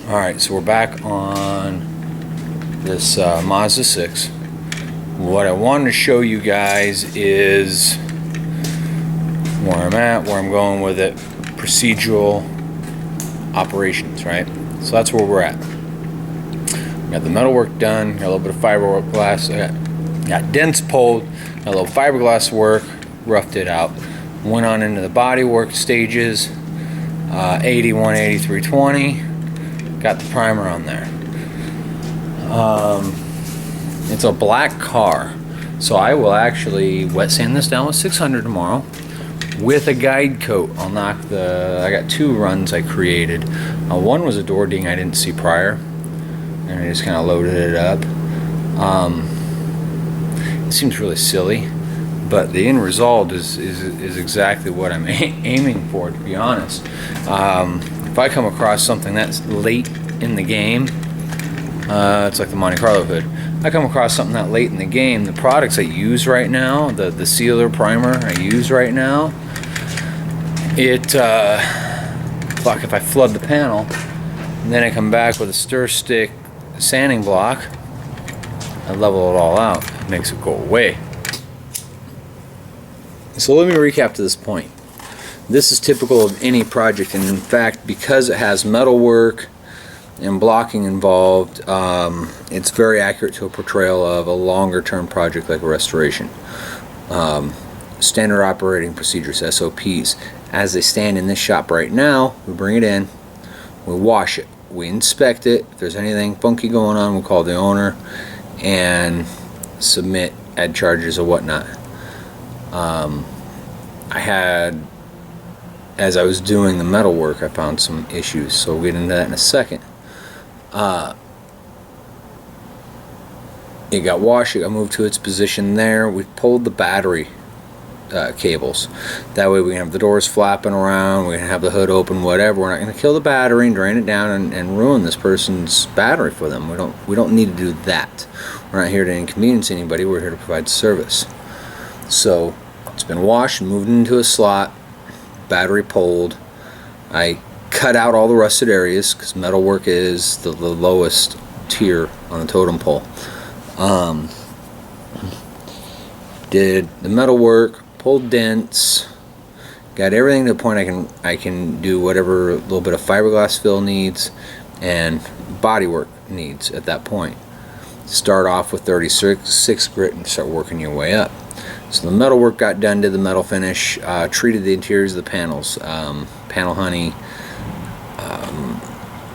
Alright, so we're back on this Mazda 6. What I wanted to show you guys is where I'm at, where I'm going with it, procedural operations, right? So that's where we're at. Got the metalwork done, got a little bit of fiberglass, got dents pulled, got a little fiberglass work, roughed it out. Went on into the bodywork stages, 80, 180, 320. Got the primer on there. It's a black car, so I will actually wet sand this down with 600 tomorrow with a guide coat. I got two runs I created. One was a door ding I didn't see prior, and I just kind of loaded it up. It seems really silly, but the end result is exactly what I'm aiming for, to be honest. If I come across something that's late in the game, it's like the Monte Carlo hood. I come across something that late in the game, the products I use right now, the sealer primer I use right now, if I flood the panel and then I come back with a stir stick sanding block, I level it all out. It makes it go away. So let me recap to this point. This is typical of any project, and in fact, because it has metal work and blocking involved, it's very accurate to a portrayal of a longer term project like a restoration. Standard operating procedures, SOPs, as they stand in this shop right now, we bring it in, we wash it, we inspect it. If there's anything funky going on, we call the owner and submit add charges or whatnot. As I was doing the metal work, I found some issues, so we'll get into that in a second. It got washed, it got moved to its position there. We pulled the battery cables. That way we can have the doors flapping around, we can have the hood open, whatever. We're not going to kill the battery and drain it down and ruin this person's battery for them. We don't need to do that. We're not here to inconvenience anybody, we're here to provide service. So it's been washed and moved into a slot, battery pulled. I cut out all the rusted areas because metalwork is the lowest tier on the totem pole. Did the metal work, pulled dents, got everything to the point I can do whatever little bit of fiberglass fill needs and bodywork needs at that point. Start off with 36 grit and start working your way up. So the metal work got done, did the metal finish, treated the interiors of the panels, panel honey,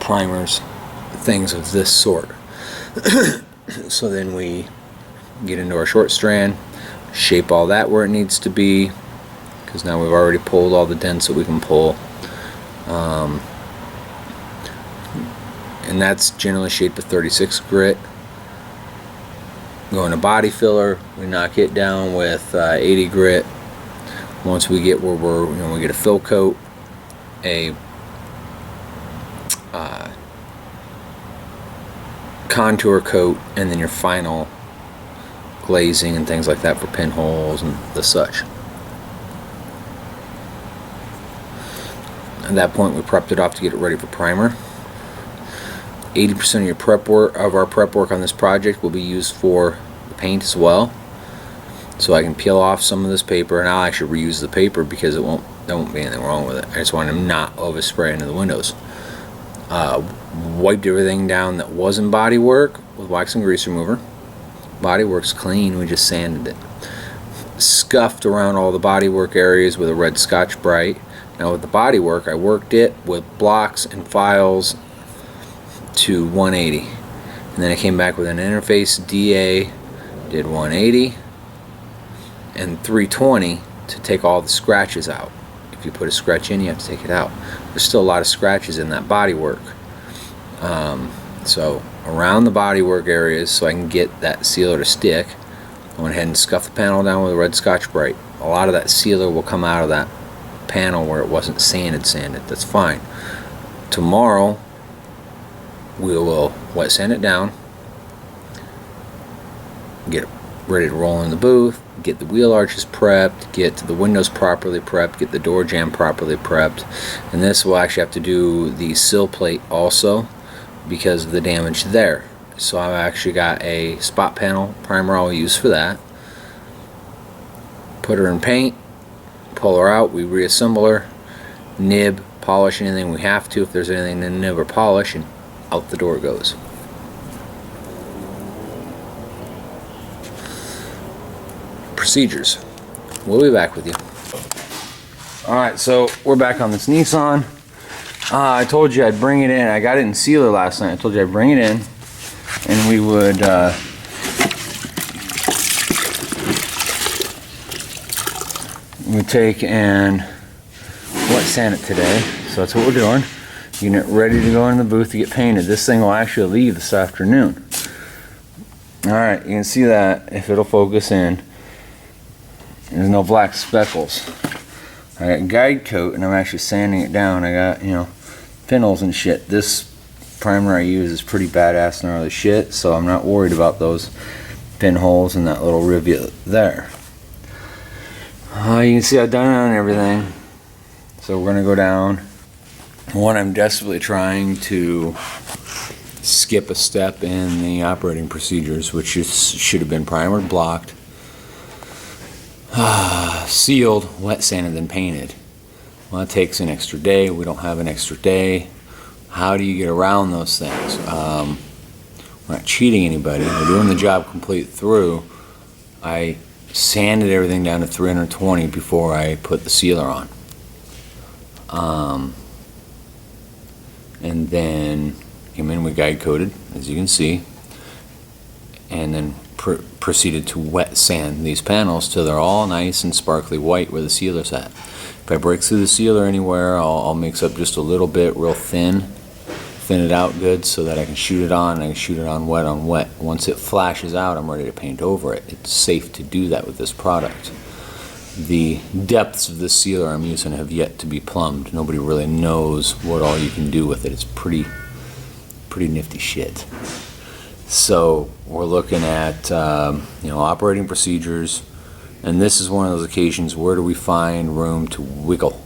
primers, things of this sort. So then we get into our short strand, shape all that where it needs to be, because now we've already pulled all the dents that we can pull. And that's generally shaped with 36 grit. Go into body filler, we knock it down with 80 grit. Once we get where we get a fill coat, a contour coat, and then your final glazing and things like that for pinholes and the such. At that point, we prepped it off to get it ready for primer. 80% of your prep work, of our prep work on this project, will be used for the paint as well. So I can peel off some of this paper, and I'll actually reuse the paper because there won't be anything wrong with it. I just wanted to not overspray into the windows. Wiped everything down that wasn't body work with wax and grease remover. Bodywork's clean, we just sanded it. Scuffed around all the bodywork areas with a red Scotch Brite. Now with the bodywork, I worked it with blocks and files to 180, and then I came back with an interface DA, did 180 and 320 to take all the scratches out. If you put a scratch in, you have to take it out. There's still a lot of scratches in that bodywork. So around the bodywork areas, so I can get that sealer to stick, I went ahead and scuffed the panel down with a red Scotch Brite. A lot of that sealer will come out of that panel where it wasn't sanded. That's fine. Tomorrow we will wet sand it down, get it ready to roll in the booth, get the wheel arches prepped, get the windows properly prepped, get the door jamb properly prepped. And this will actually have to do the sill plate also. because of the damage there. So I've actually got a spot panel primer I'll use for that. Put her in paint, pull her out, we reassemble her, nib, polish anything we have to if there's anything to nib or polish, and out the door it goes. Procedures. We'll be back with you. Alright, so we're back on this Nissan. I told you I'd bring it in. I got it in sealer last night. I told you I'd bring it in and we would take and wet sand it today. So that's what we're doing. Getting it ready to go in the booth to get painted. This thing will actually leave this afternoon. Alright, you can see that if it'll focus in. There's no black speckles. I got guide coat and I'm actually sanding it down. I got, you know, pinholes and shit. This primer I use is pretty badass gnarly shit, so I'm not worried about those pinholes and that little rivet there. You can see I've done it on everything. So we're gonna go down. One, I'm desperately trying to skip a step in the operating procedures, which should have been primered, blocked, sealed, wet sanded, then painted. Well, it takes an extra day. We don't have an extra day. How do you get around those things? We're not cheating anybody. We're doing the job complete through. I sanded everything down to 320 before I put the sealer on. And then came in, we guide coated, as you can see, and then proceeded to wet sand these panels till they're all nice and sparkly white where the sealer's at. If I break through the sealer anywhere, I'll mix up just a little bit real thin it out good so that I can shoot it on. I can shoot it on wet. Once it flashes out, I'm ready to paint over it. It's safe to do that with this product. The depths of the sealer I'm using have yet to be plumbed. Nobody really knows what all you can do with it. It's pretty nifty shit. So we're looking at operating procedures, and this is one of those occasions where do we find room to wiggle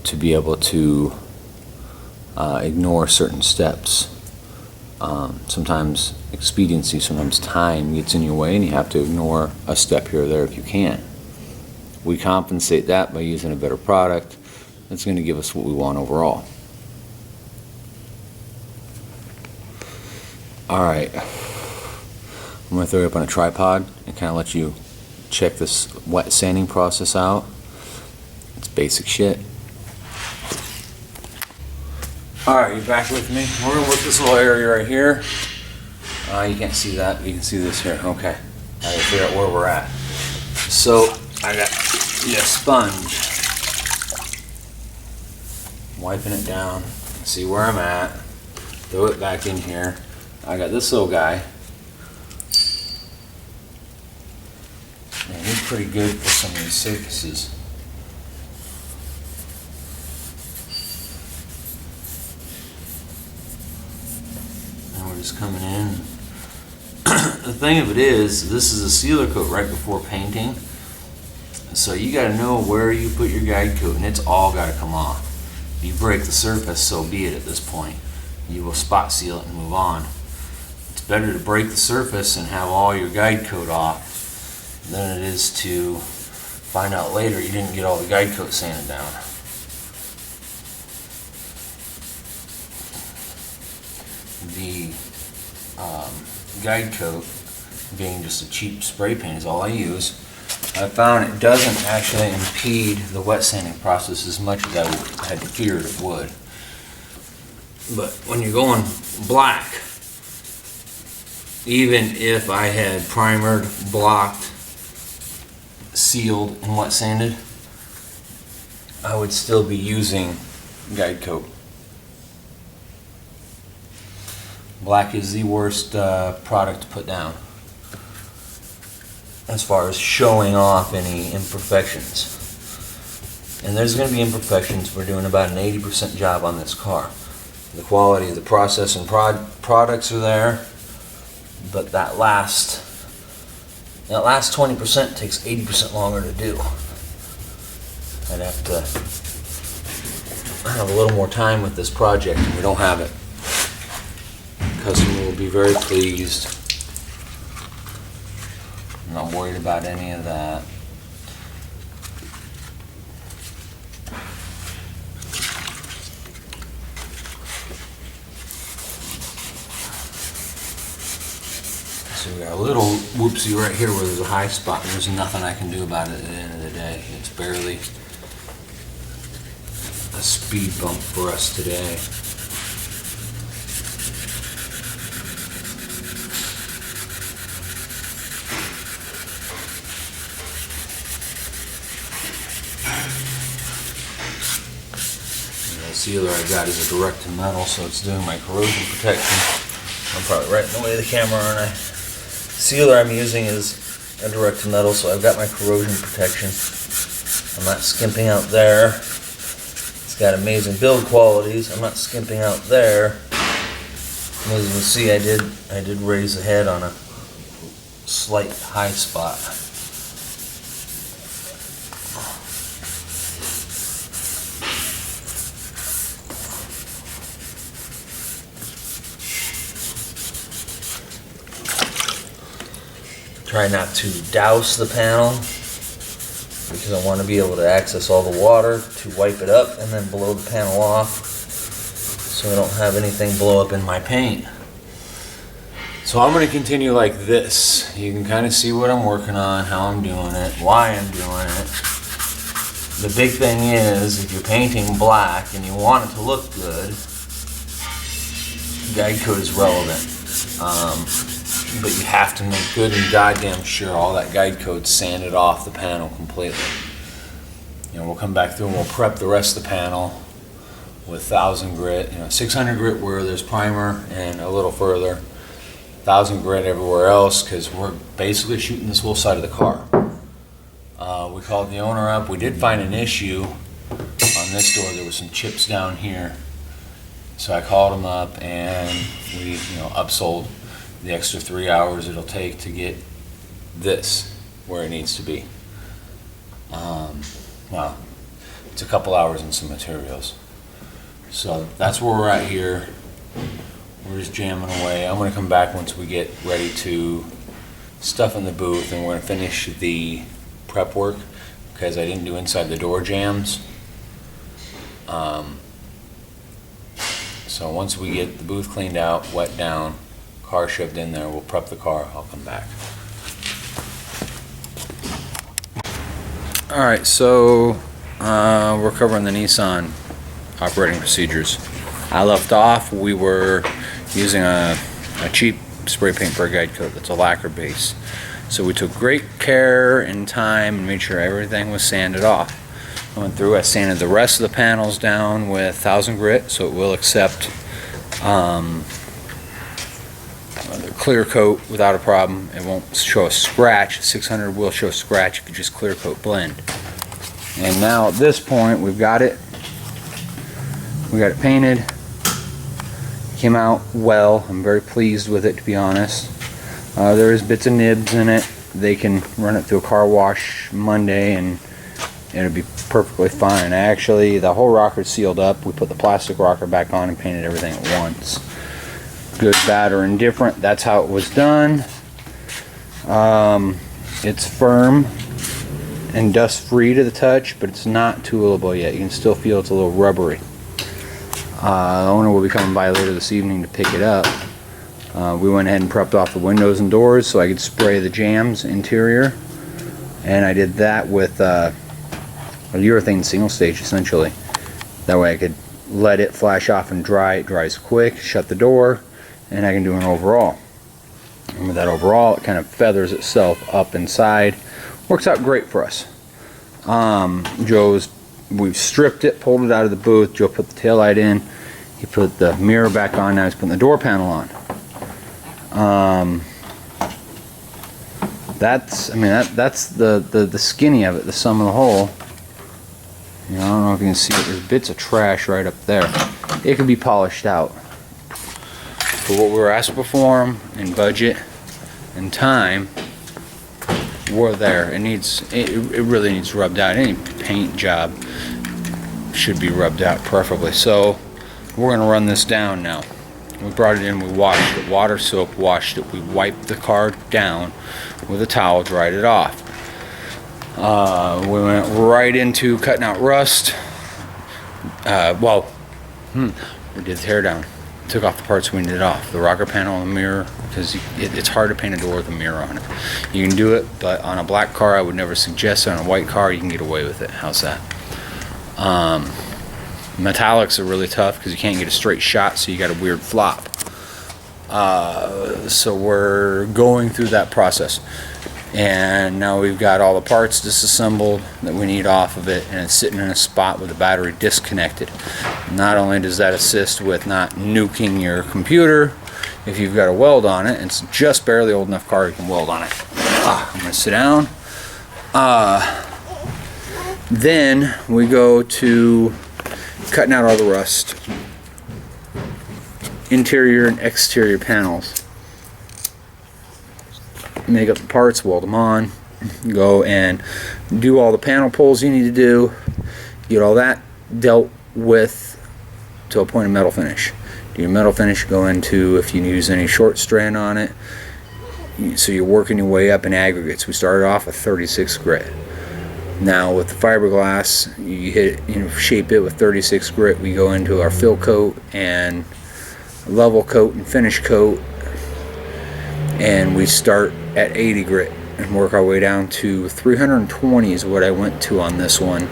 to be able to ignore certain steps. Sometimes expediency, sometimes time gets in your way and you have to ignore a step here or there if you can. We compensate that by using a better product that's going to give us what we want overall. Alright, I'm going to throw it up on a tripod and kind of let you check this wet sanding process out. It's basic shit. Alright, you back with me? We're going to work this little area right here. You can't see that, but you can see this here. Okay, I got to figure out where we're at. So, I got a sponge. Wiping it down, see where I'm at, throw it back in here. I got this little guy. And he's pretty good for some of these surfaces. And we're just coming in. The thing of it is, this is a sealer coat right before painting. So you got to know where you put your guide coat, and it's all got to come off. If you break the surface, so be it at this point. You will spot seal it and move on. It's better to break the surface and have all your guide coat off than it is to find out later you didn't get all the guide coat sanded down. The guide coat, being just a cheap spray paint, is all I use. I found it doesn't actually impede the wet sanding process as much as I had feared it would. But when you're going black, even if I had primered, blocked, sealed, and wet sanded, I would still be using guide coat. Black is the worst product to put down as far as showing off any imperfections. And there's going to be imperfections. We're doing about an 80% job on this car. The quality of the process and products are there, but that last 20% takes 80% longer to do. I'd have to have a little more time with this project, and we don't have it. Customer will be very pleased. I'm not worried about any of that. So we got a little whoopsie right here where there's a high spot, and there's nothing I can do about it at the end of the day. It's barely a speed bump for us today. And the sealer I got is a direct to metal, so it's doing my corrosion protection. I'm probably right in the way of the camera, aren't I? Sealer I'm using is a direct to metal, so I've got my corrosion protection. I'm not skimping out there. It's got amazing build qualities. I'm not skimping out there. And as you can see, I did raise the head on a slight high spot. Try not to douse the panel because I want to be able to access all the water to wipe it up and then blow the panel off so I don't have anything blow up in my paint. So I'm going to continue like this. You can kind of see what I'm working on, how I'm doing it, why I'm doing it. The big thing is, if you're painting black and you want it to look good, guide code is relevant. But you have to make good and goddamn sure all that guide code's sanded off the panel completely. You know, we'll come back through and we'll prep the rest of the panel with 1000 grit, 600 grit where there's primer and a little further, 1000 grit everywhere else, because we're basically shooting this whole side of the car. We called the owner up. We did find an issue on this door. There were some chips down here, so I called him up and we upsold the extra 3 hours it'll take to get this where it needs to be. Well, it's a couple hours and some materials. So that's where we're at here. We're just jamming away. I'm going to come back once we get ready to stuff in the booth, and we're going to finish the prep work because I didn't do inside the door jams. So once we get the booth cleaned out, wet down, car shoved in there, we'll prep the car, I'll come back. Alright, so we're covering the Nissan operating procedures. I left off, we were using a cheap spray paint for a guide coat that's a lacquer base. So we took great care and time and made sure everything was sanded off. I went through, I sanded the rest of the panels down with 1000 grit so it will accept clear coat without a problem. It won't show a scratch. 600 will show a scratch if you just clear coat blend. And now at this point we got it painted. Came out well. I'm very pleased with it, to be honest. There is bits of nibs in it. They can run it through a car wash Monday and it'll be perfectly fine. Actually, the whole rocker's sealed up. We put the plastic rocker back on and painted everything at once. Good, bad, or indifferent, that's how it was done. It's firm and dust free to the touch, but it's not toolable yet. You can still feel it's a little rubbery. The owner will be coming by later this evening to pick it up. We went ahead and prepped off the windows and doors so I could spray the jams interior, and I did that with a urethane single stage essentially. That way I could let it flash off and dry. It dries quick, shut the door, and I can do an overall. And with that overall, it kind of feathers itself up inside. Works out great for us. We've stripped it, pulled it out of the booth. Joe put the taillight in. He put the mirror back on. Now he's putting the door panel on. That's the skinny of it, the sum of the whole. I don't know if you can see it. There's bits of trash right up there. It could be polished out. For what we were asking for in budget and time, we're there. It really needs rubbed out. Any paint job should be rubbed out preferably. So we're going to run this down now. We brought it in, we washed it, water soap, washed it. We wiped the car down with a towel, dried it off. We went right into cutting out rust. We did the tear down. Took off the parts we needed off. The rocker panel and the mirror, because it's hard to paint a door with a mirror on it. You can do it, but on a black car I would never suggest it. On a white car you can get away with it. How's that? Metallics are really tough because you can't get a straight shot, so you got a weird flop. So we're going through that process. And now we've got all the parts disassembled that we need off of it, and it's sitting in a spot with the battery disconnected. Not only does that assist with not nuking your computer if you've got a weld on it, it's just barely old enough car you can weld on it. I'm going to sit down. Then we go to cutting out all the rust. Interior and exterior panels. Make up the parts, weld them on, go and do all the panel pulls you need to do, get all that dealt with to a point of metal finish. Do your metal finish, go into if you use any short strand on it, so you're working your way up in aggregates. We started off with 36 grit. Now with the fiberglass, you shape it with 36 grit. We go into our fill coat and level coat and finish coat, and we start at 80 grit and work our way down to 320 is what I went to on this one.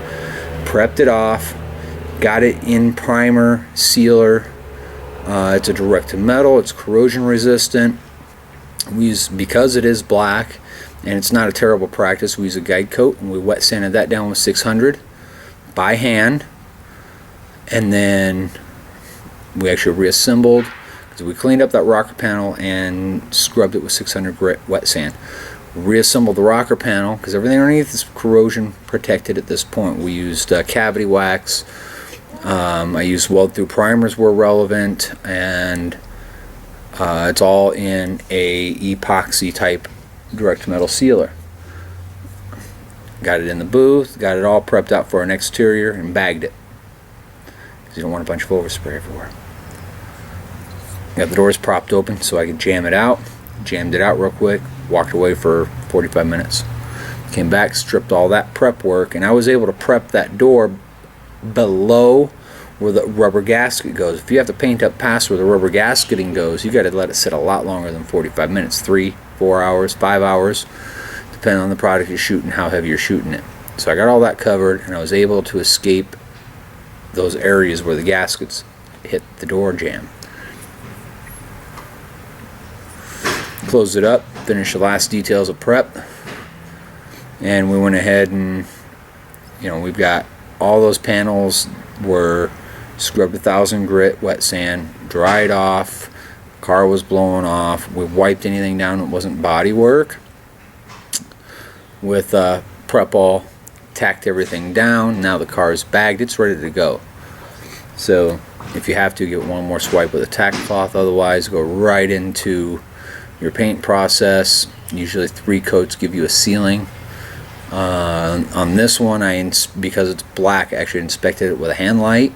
Prepped it off, got it in primer, sealer. It's a direct metal, it's corrosion resistant. We use, because it is black and it's not a terrible practice, we use a guide coat, and we wet sanded that down with 600 by hand, and then we actually reassembled. So we cleaned up that rocker panel and scrubbed it with 600 grit wet sand. Reassembled the rocker panel because everything underneath is corrosion protected at this point. We used cavity wax. I used weld through primers where relevant, and it's all in a epoxy type direct metal sealer. Got it in the booth, got it all prepped out for an exterior, and bagged it because you don't want a bunch of overspray everywhere. Got the doors propped open so I could jam it out. Jammed it out real quick, walked away for 45 minutes. Came back, stripped all that prep work, and I was able to prep that door below where the rubber gasket goes. If you have to paint up past where the rubber gasketing goes, you got to let it sit a lot longer than 45 minutes. 3, 4 hours, 5 hours, depending on the product you're shooting, how heavy you're shooting it. So I got all that covered, and I was able to escape those areas where the gaskets hit the door jamb. Closed it up, finished the last details of prep, and we went ahead and, we've got all those panels were scrubbed 1,000 grit wet sand, dried off, car was blown off. We wiped anything down that wasn't body work with prep all, tacked everything down. Now the car is bagged, it's ready to go. So if you have to, get one more swipe with a tack cloth, otherwise go right into your paint process. Usually 3 coats give you a sealing. On this one, because it's black, I actually inspected it with a hand light.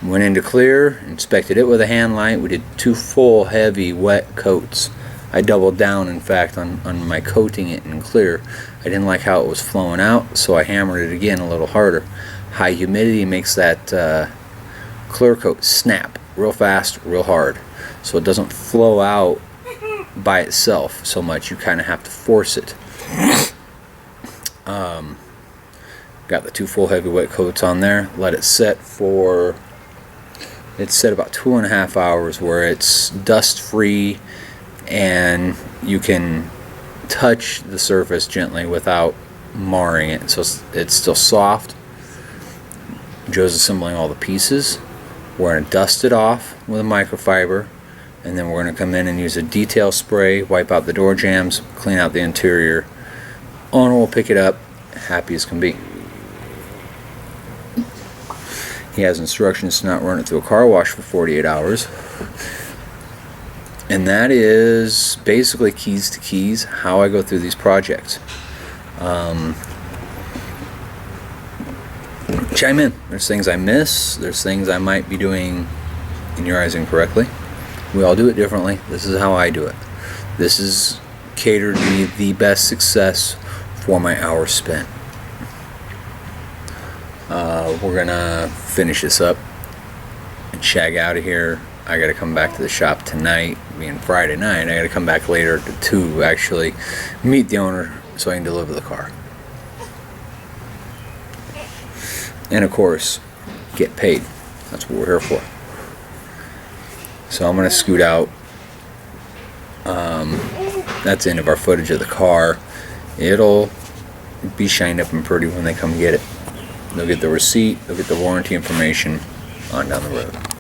Went into clear, inspected it with a hand light. We did 2 full heavy wet coats. I doubled down, in fact, on my coating it in clear. I didn't like how it was flowing out, so I hammered it again a little harder. High humidity makes that clear coat snap real fast, real hard, so it doesn't flow out by itself so much. You kind of have to force it. Got the 2 full heavy wet coats on there. Let it set for, it's set about 2.5 hours, where it's dust free and you can touch the surface gently without marring it, so it's still soft. Joe's assembling all the pieces. We're going to dust it off with a microfiber, and then we're going to come in and use a detail spray, wipe out the door jambs, clean out the interior. Owner will pick it up, happy as can be. He has instructions to not run it through a car wash for 48 hours. And that is basically keys to keys, how I go through these projects. Chime in. There's things I miss. There's things I might be doing in your eyes incorrectly. We all do it differently. This is how I do it. This is catered to me the best success for my hours spent. We're gonna finish this up and shag out of here. I gotta come back to the shop tonight, being Friday night. I gotta come back later to actually meet the owner so I can deliver the car. And of course, get paid. That's what we're here for. So I'm gonna scoot out. That's the end of our footage of the car. It'll be shined up and pretty when they come get it. They'll get the receipt, they'll get the warranty information on down the road.